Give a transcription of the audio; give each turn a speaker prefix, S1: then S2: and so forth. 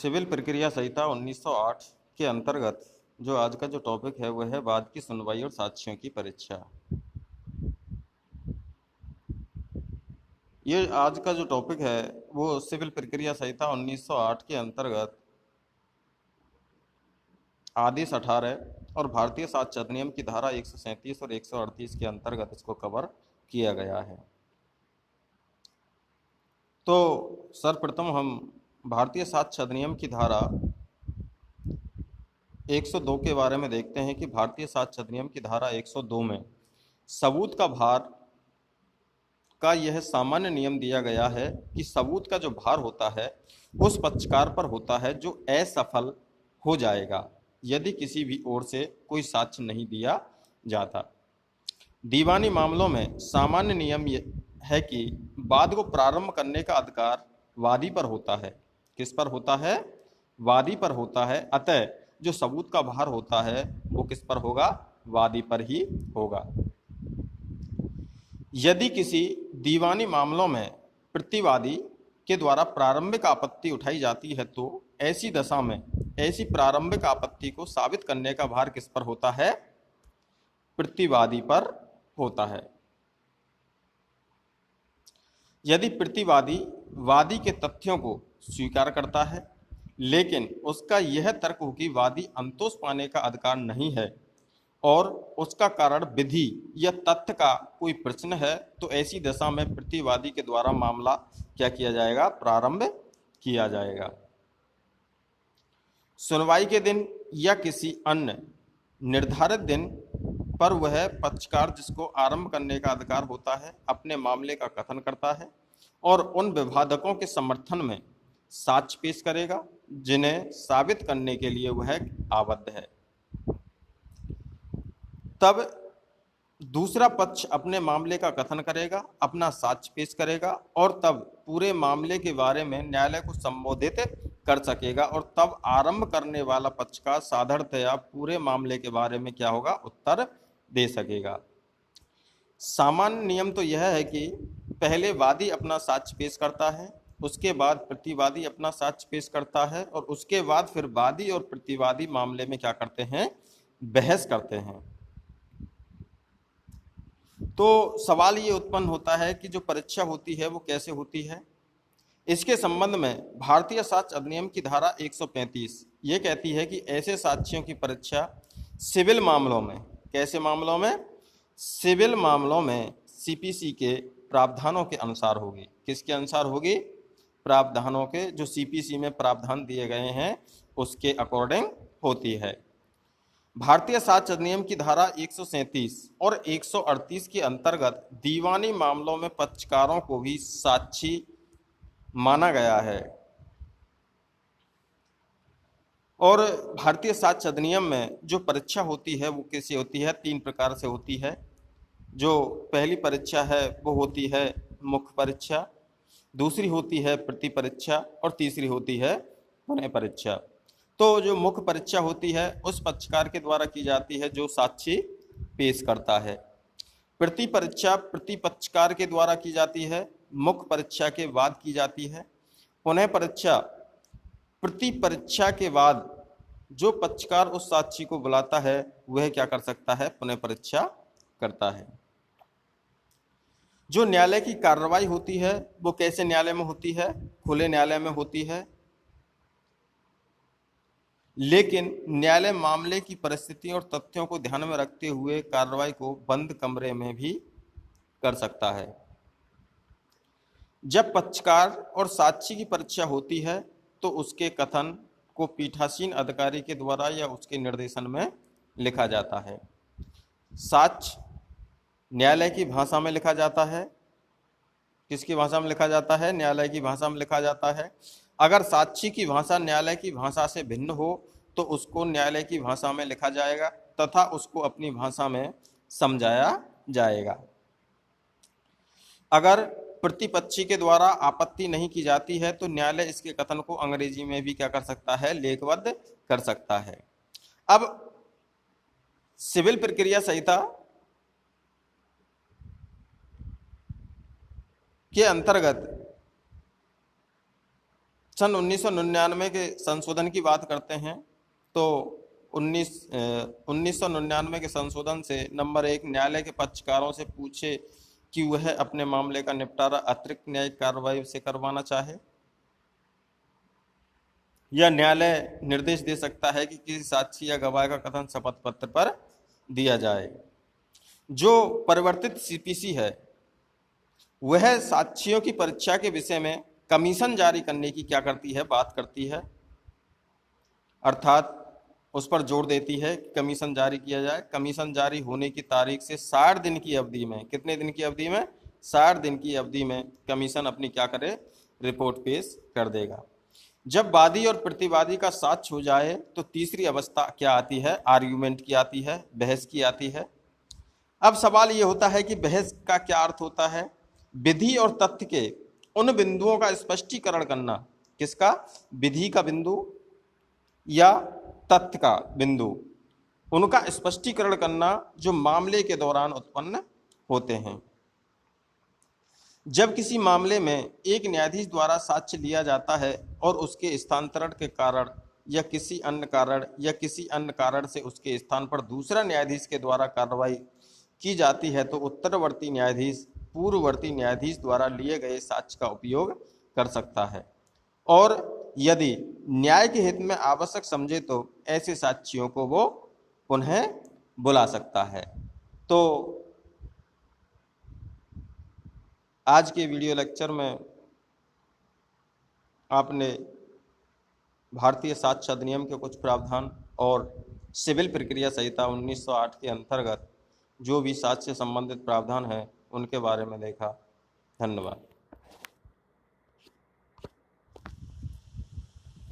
S1: Civil प्रक्रिया संहिता 1908 के अंतर्गत जो आज का जो टॉपिक है वह है वाद की सुनवाई और साक्ष्यों की परीक्षा। ये आज का जो टॉपिक है वो सिविल प्रक्रिया संहिता 1908 के अंतर्गत आदेश 18 और भारतीय साक्ष्य अधिनियम की धारा 137 और 138 के अंतर्गत इसको कवर किया गया है। तो सर्वप्रथम हम भारतीय साक्ष्य अधिनियम की धारा 102 के बारे में देखते हैं कि भारतीय साक्ष्य अधिनियम की धारा 102 में सबूत का भार का यह सामान्य नियम दिया गया है कि सबूत का जो भार होता है उस पक्षकार पर होता है जो असफल हो जाएगा यदि किसी भी ओर से कोई साक्ष्य नहीं दिया जाता। दीवानी मामलों में सामान्य नियम यह है कि वाद को प्रारंभ करने का अधिकार वादी पर होता है। किस पर होता है? वादी पर होता है। अतः जो सबूत का भार होता है वो किस पर होगा? वादी पर ही होगा। यदि किसी दीवानी मामलों में प्रतिवादी के द्वारा प्रारंभिक आपत्ति उठाई जाती है तो ऐसी दशा में ऐसी प्रारंभिक आपत्ति को साबित करने का भार किस पर होता है? प्रतिवादी पर होता है। यदि प्रतिवादी वादी के तथ्यों को स्वीकार करता है लेकिन उसका यह तर्क हो कि वादी संतोष पाने का अधिकार नहीं है और उसका कारण विधि या तथ्य का कोई प्रश्न है तो ऐसी दशा में प्रतिवादी के द्वारा मामला क्या किया जाएगा? प्रारंभ किया जाएगा। सुनवाई के दिन या किसी अन्य निर्धारित दिन पर वह पक्षकार जिसको आरंभ करने का अधिकार होता है अपने मामले का कथन करता है और उन विवादकों के समर्थन में साक्ष्य पेश करेगा जिन्हें साबित करने के लिए वह आबद्ध है। तब दूसरा पक्ष अपने मामले का कथन करेगा, अपना साक्ष्य पेश करेगा और तब पूरे मामले के बारे में न्यायालय को संबोधित कर सकेगा और तब आरंभ करने वाला पक्ष का साधारणतया पूरे मामले के बारे में क्या होगा? उत्तर दे सकेगा। सामान्य नियम तो यह है कि पहले वादी अपना साक्ष्य पेश करता है, उसके बाद प्रतिवादी अपना साक्ष्य पेश करता है और उसके बाद फिर वादी और प्रतिवादी मामले में क्या करते हैं? बहस करते हैं। तो सवाल ये उत्पन्न होता है कि जो परीक्षा होती है वो कैसे होती है। इसके संबंध में भारतीय साक्ष्य अधिनियम की धारा 135 ये कहती है कि ऐसे साक्ष्यों की परीक्षा सिविल मामलों में, कैसे मामलों में? सिविल मामलों में सीपीसी के प्रावधानों के अनुसार होगी। किसके अनुसार होगी? प्रावधानों के, जो सीपीसी में प्रावधान दिए गए हैं उसके अकॉर्डिंग होती है। भारतीय साक्ष्य अधिनियम की धारा 137 और 138 के अंतर्गत दीवानी मामलों में पक्षकारों को भी साक्षी माना गया है और भारतीय साक्ष्य अधिनियम में जो परीक्षा होती है वो कैसे होती है? 3 प्रकार से होती है। जो पहली परीक्षा है वो होती है मुख्य परीक्षा, दूसरी होती है प्रति परीक्षा और तीसरी होती है पुनः परीक्षा। तो जो मुख्य परीक्षा होती है उस पक्षकार के द्वारा की जाती है जो साक्षी पेश करता है। प्रति परीक्षा प्रति पक्षकार के द्वारा की जाती है, मुख्य परीक्षा के बाद की जाती है। पुनः परीक्षा प्रति परीक्षा के बाद जो पक्षकार उस साक्षी को बुलाता है वह क्या कर सकता है? पुनः परीक्षा करता है। जो न्यायालय की कार्रवाई होती है वो कैसे न्यायालय में होती है? खुले न्यायालय में होती है, लेकिन न्यायालय मामले की परिस्थिति और तथ्यों को ध्यान में रखते हुए कार्रवाई को बंद कमरे में भी कर सकता है। जब पक्षकार और साक्षी की परीक्षा होती है तो उसके कथन को पीठासीन अधिकारी के द्वारा या उसके निर्देशन में लिखा जाता है। साक्ष्य न्यायालय की भाषा में लिखा जाता है। किसकी भाषा में लिखा जाता है? न्यायालय की भाषा में लिखा जाता है। अगर साक्षी की भाषा न्यायालय की भाषा से भिन्न हो तो उसको न्यायालय की भाषा में लिखा जाएगा तथा उसको अपनी भाषा में समझाया जाएगा। अगर प्रतिपक्षी के द्वारा आपत्ति नहीं की जाती है तो न्यायालय इसके कथन को अंग्रेजी में भी क्या कर सकता है? लेखबद्ध कर सकता है। अब सिविल प्रक्रिया संहिता के अंतर्गत सन 1999 के संशोधन की बात करते हैं तो 1999 के संशोधन से नंबर 1, न्यायालय के पक्षकारों से पूछे कि वह अपने मामले का निपटारा अतिरिक्त न्यायिक कार्रवाई से करवाना चाहे, या न्यायालय निर्देश दे सकता है कि किसी साक्षी या गवाह का कथन शपथ पत्र पर दिया जाए। जो परिवर्तित सीपीसी है वह साक्षियों की परीक्षा के विषय में कमीशन जारी करने की क्या करती है, बात करती है, अर्थात उस पर जोर देती है कि कमीशन जारी किया जाए। कमीशन जारी होने की तारीख से 60 दिन की अवधि में, कितने दिन की अवधि में, 60 दिन की अवधि में कमीशन अपनी क्या करे, रिपोर्ट पेश कर देगा। जब वादी और प्रतिवादी का साक्ष्य हो जाए तो तीसरी अवस्था क्या आती है, आर्ग्यूमेंट की आती है, बहस की आती है। अब सवाल ये होता है कि बहस का क्या अर्थ होता है, विधि और तथ्य के उन बिंदुओं का स्पष्टीकरण करना, किसका, विधि का बिंदु या तथ्य का बिंदु, उनका स्पष्टीकरण करना जो मामले के दौरान उत्पन्न होते हैं। जब किसी मामले में एक न्यायाधीश द्वारा साक्ष्य लिया जाता है और उसके स्थानांतरण के कारण या किसी अन्य कारण से उसके स्थान पर दूसरा न्यायाधीश के द्वारा कार्रवाई की जाती है तो उत्तरवर्ती न्यायाधीश पूर्ववर्ती न्यायाधीश द्वारा लिए गए साक्ष्य का उपयोग कर सकता है और यदि न्याय के हित में आवश्यक समझे तो ऐसे साक्षियों को वो पुनः बुला सकता है। तो आज के वीडियो लेक्चर में आपने भारतीय साक्ष्य अधिनियम के कुछ प्रावधान और सिविल प्रक्रिया संहिता 1908 के अंतर्गत जो भी साक्ष्य से संबंधित प्रावधान है उनके बारे में देखा। धन्यवाद।